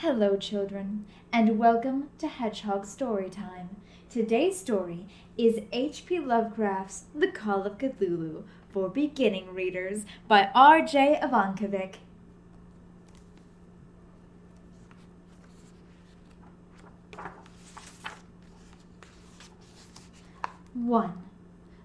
Hello, children, and welcome to Hedgehog Storytime. Today's story is H.P. Lovecraft's The Call of Cthulhu for beginning readers by R.J. Ivankovic. 1.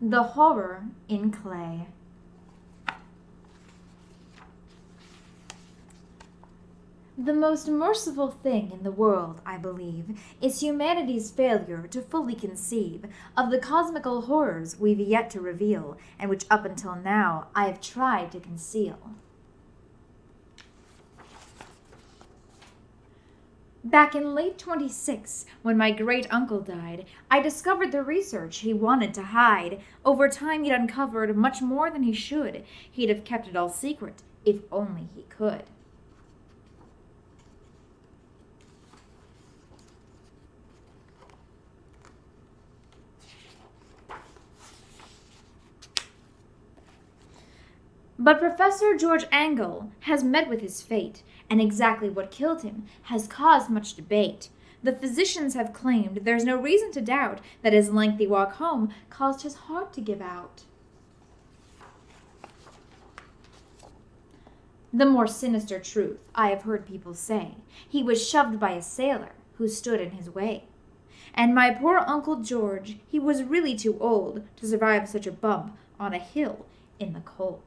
The Horror in Clay. The most merciful thing in the world, I believe, is humanity's failure to fully conceive of the cosmical horrors we've yet to reveal, and which up until now I have tried to conceal. Back in late 26, when my great-uncle died, I discovered the research he wanted to hide. Over time he'd uncovered much more than he should. He'd have kept it all secret, if only he could. But Professor George Angle has met with his fate, and exactly what killed him has caused much debate. The physicians have claimed there's no reason to doubt that his lengthy walk home caused his heart to give out. The more sinister truth, I have heard people say, he was shoved by a sailor who stood in his way. And my poor Uncle George, he was really too old to survive such a bump on a hill in the cold.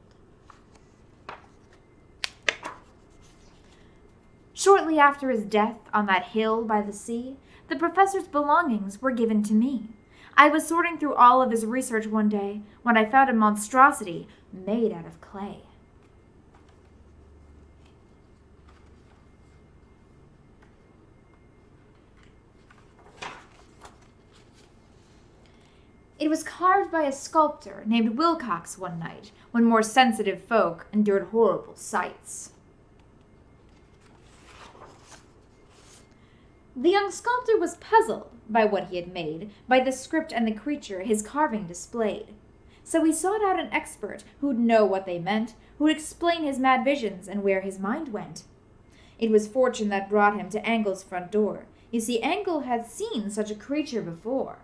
Shortly after his death on that hill by the sea, the professor's belongings were given to me. I was sorting through all of his research one day when I found a monstrosity made out of clay. It was carved by a sculptor named Wilcox one night, when more sensitive folk endured horrible sights. The young sculptor was puzzled by what he had made, by the script and the creature his carving displayed. So he sought out an expert who'd know what they meant, who'd explain his mad visions and where his mind went. It was fortune that brought him to Angle's front door. You see, Angle had seen such a creature before.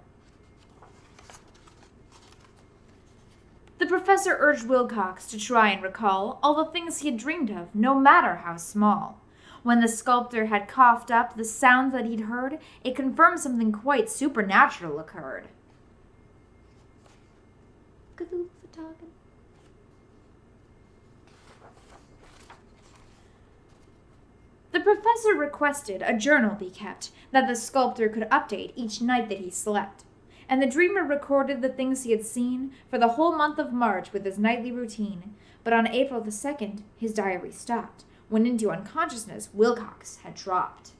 The professor urged Wilcox to try and recall all the things he had dreamed of, no matter how small. When the sculptor had coughed up the sounds that he'd heard, it confirmed something quite supernatural occurred. Cthulhu for talking. The professor requested a journal be kept that the sculptor could update each night that he slept. And the dreamer recorded the things he had seen for the whole month of March with his nightly routine. But on April the 2nd, his diary stopped. When into unconsciousness, Wilcox had dropped.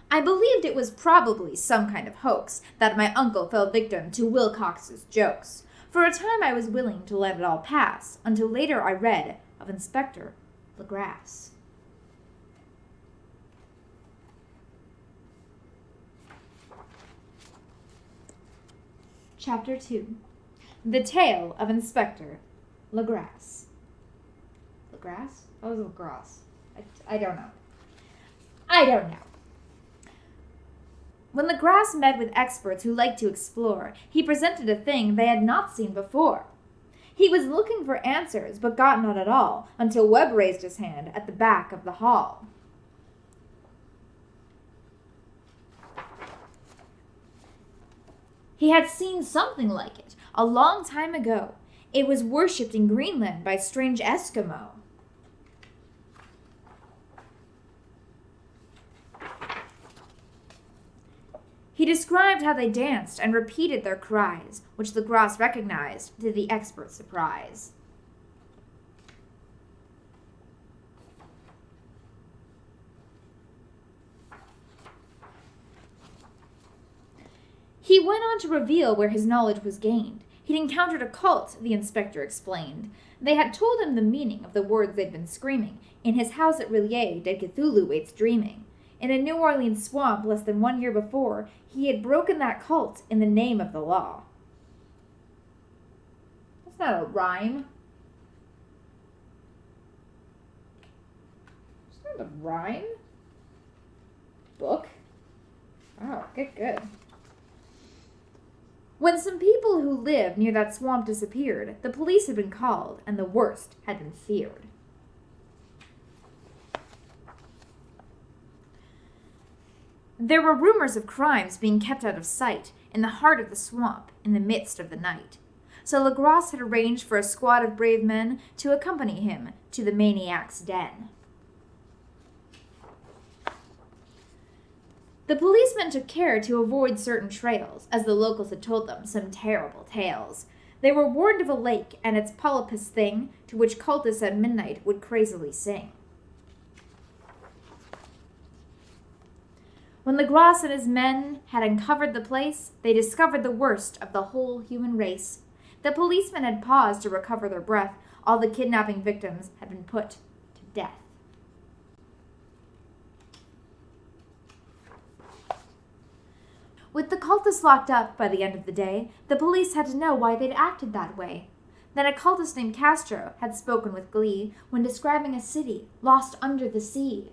I believed it was probably some kind of hoax that my uncle fell victim to Wilcox's jokes. For a time I was willing to let it all pass, until later I read of Inspector Legrasse. Chapter 2. The Tale of Inspector Legrasse. Legrasse? What was Legrasse? I don't know. I don't know. When Legrasse met with experts who liked to explore, he presented a thing they had not seen before. He was looking for answers, but got none at all, until Webb raised his hand at the back of the hall. He had seen something like it a long time ago. It was worshipped in Greenland by strange Eskimo. He described how they danced and repeated their cries, which Legrasse recognized to the expert's surprise. He went on to reveal where his knowledge was gained. He'd encountered a cult, the inspector explained. They had told him the meaning of the words they'd been screaming. In his house at Rillier did Cthulhu waits dreaming. In a New Orleans swamp less than 1 year before, he had broken that cult in the name of the law. not a rhyme. It's not a rhyme. Book. Oh, good. When some people who lived near that swamp disappeared, the police had been called, and the worst had been feared. There were rumors of crimes being kept out of sight in the heart of the swamp in the midst of the night. So Legrasse had arranged for a squad of brave men to accompany him to the maniac's den. The policemen took care to avoid certain trails, as the locals had told them some terrible tales. They were warned of a lake and its polypus thing, to which cultists at midnight would crazily sing. When Legrasse and his men had uncovered the place, they discovered the worst of the whole human race. The policemen had paused to recover their breath. All the kidnapping victims had been put to death. With the cultists locked up by the end of the day, the police had to know why they'd acted that way. Then a cultist named Castro had spoken with glee when describing a city lost under the sea.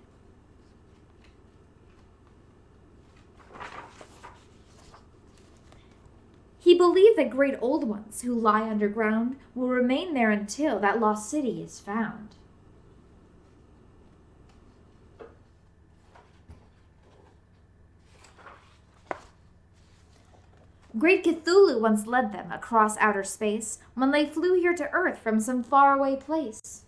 He believed that great old ones who lie underground will remain there until that lost city is found. Great Cthulhu once led them across outer space when they flew here to Earth from some faraway place.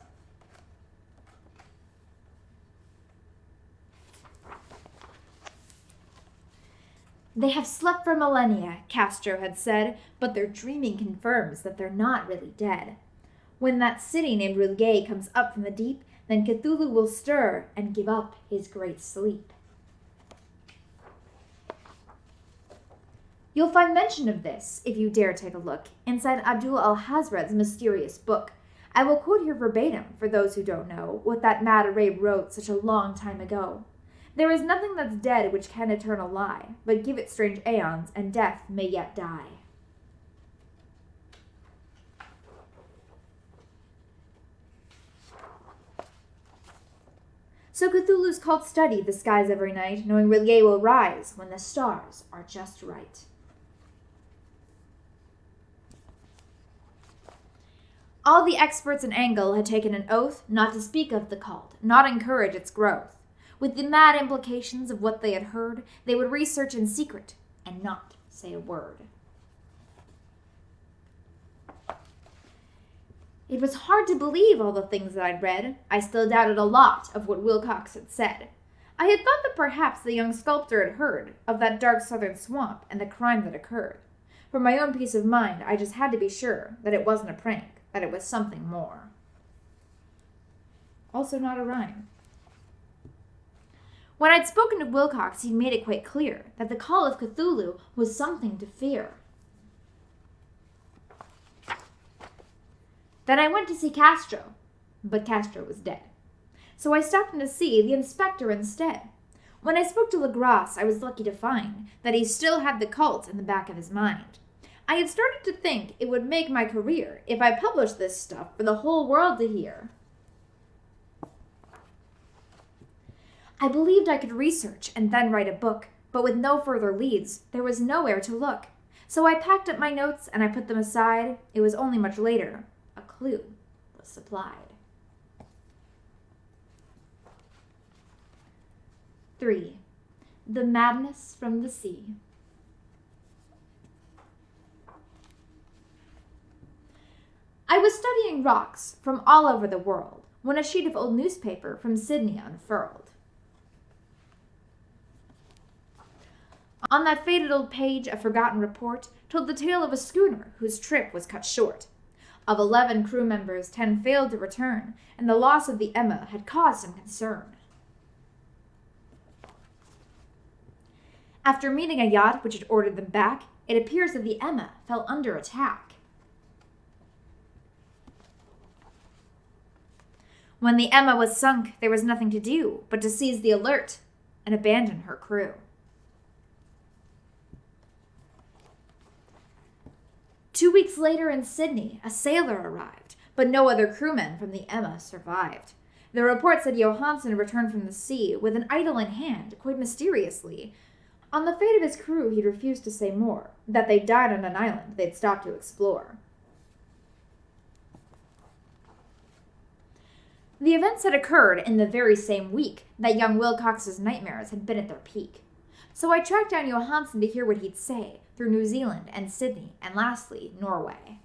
They have slept for millennia, Castro had said, but their dreaming confirms that they're not really dead. When that city named Rilgay comes up from the deep, then Cthulhu will stir and give up his great sleep. You'll find mention of this, if you dare take a look, inside Abdul al-Hazred's mysterious book. I will quote here verbatim, for those who don't know, what that mad Arabe wrote such a long time ago. There is nothing that's dead which can eternal lie, but give it strange aeons, and death may yet die. So Cthulhu's cult study the skies every night, knowing Rilgay will rise when the stars are just right. All the experts in Angle had taken an oath not to speak of the cult, not encourage its growth. With the mad implications of what they had heard, they would research in secret and not say a word. It was hard to believe all the things that I'd read. I still doubted a lot of what Wilcox had said. I had thought that perhaps the young sculptor had heard of that dark southern swamp and the crime that occurred. For my own peace of mind, I just had to be sure that it wasn't a prank, that it was something more. Also not a rhyme. When I'd spoken to Wilcox, he'd made it quite clear that the call of Cthulhu was something to fear. Then I went to see Castro, but Castro was dead. So I stopped in to see the inspector instead. When I spoke to Legrasse, I was lucky to find that he still had the cult in the back of his mind. I had started to think it would make my career if I published this stuff for the whole world to hear. I believed I could research and then write a book, but with no further leads, there was nowhere to look. So I packed up my notes and I put them aside. It was only much later. A clue was supplied. 3. The Madness from the Sea. I was studying rocks from all over the world when a sheet of old newspaper from Sydney unfurled. On that faded old page, a forgotten report told the tale of a schooner whose trip was cut short. Of 11 crew members, 10 failed to return, and the loss of the Emma had caused some concern. After meeting a yacht which had ordered them back, it appears that the Emma fell under attack. When the Emma was sunk, there was nothing to do but to seize the Alert and abandon her crew. 2 weeks later in Sydney, a sailor arrived, but no other crewmen from the Emma survived. The report said Johansen returned from the sea with an idol in hand, quite mysteriously. On the fate of his crew, he'd refused to say more, that they died on an island they'd stopped to explore. The events had occurred in the very same week that young Wilcox's nightmares had been at their peak. So I tracked down Johansen to hear what he'd say, through New Zealand and Sydney, and lastly, Norway.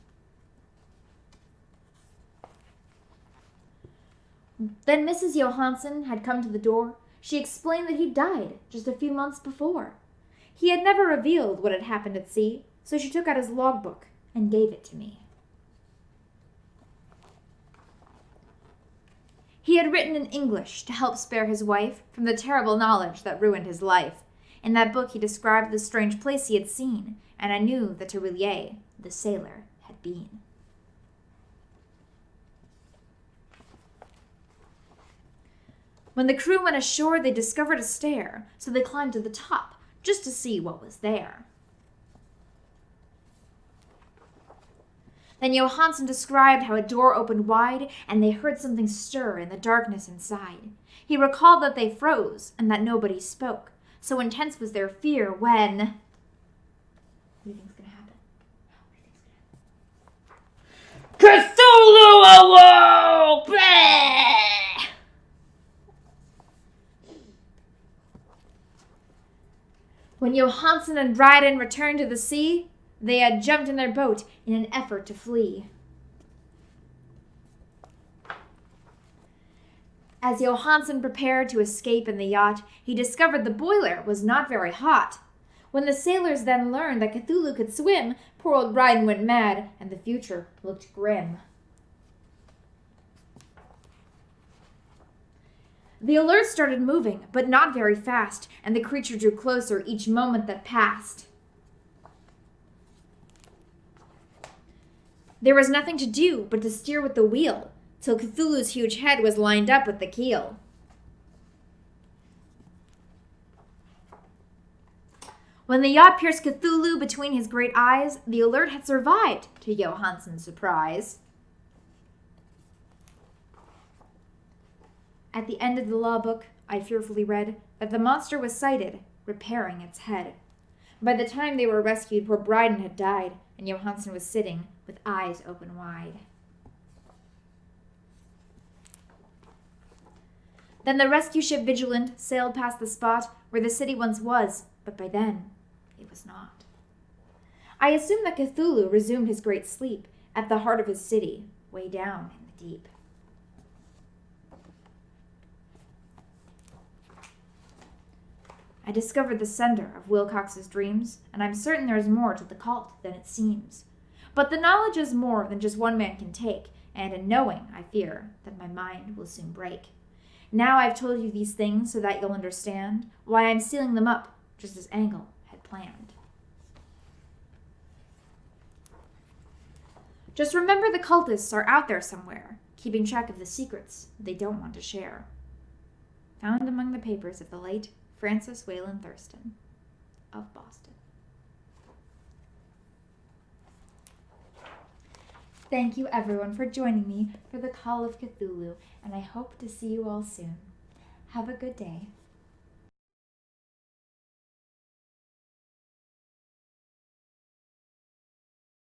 Then Mrs. Johansen had come to the door. She explained that he'd died just a few months before. He had never revealed what had happened at sea, so she took out his logbook and gave it to me. He had written in English to help spare his wife from the terrible knowledge that ruined his life. In that book he described the strange place he had seen, and I knew that Terwillier, the sailor, had been. When the crew went ashore, they discovered a stair, so they climbed to the top, just to see what was there. Then Johansen described how a door opened wide, and they heard something stir in the darkness inside. He recalled that they froze, and that nobody spoke. So intense was their fear when... What do you think's gonna happen? Cthulhu awoke! Bleh! When Johansen and Dryden returned to the sea, they had jumped in their boat in an effort to flee. As Johansen prepared to escape in the yacht, he discovered the boiler was not very hot. When the sailors then learned that Cthulhu could swim, poor old Dryden went mad, and the future looked grim. The Alert started moving, but not very fast, and the creature drew closer each moment that passed. There was nothing to do but to steer with the wheel, till Cthulhu's huge head was lined up with the keel. When the yacht pierced Cthulhu between his great eyes, the Alert had survived, to Johansen's surprise. At the end of the law book, I fearfully read that the monster was sighted, repairing its head. By the time they were rescued, poor Dryden had died, and Johansen was sitting with eyes open wide. Then the rescue ship Vigilant sailed past the spot where the city once was, but by then it was not. I assume that Cthulhu resumed his great sleep at the heart of his city, way down in the deep. I discovered the sender of Wilcox's dreams, and I'm certain there is more to the cult than it seems. But the knowledge is more than just one man can take, and in knowing, I fear that my mind will soon break. Now I've told you these things so that you'll understand why I'm sealing them up, just as Angle had planned. Just remember the cultists are out there somewhere, keeping track of the secrets they don't want to share. Found among the papers of the late Francis Wayland Thurston of Boston. Thank you everyone for joining me for the Call of Cthulhu, and I hope to see you all soon. Have a good day.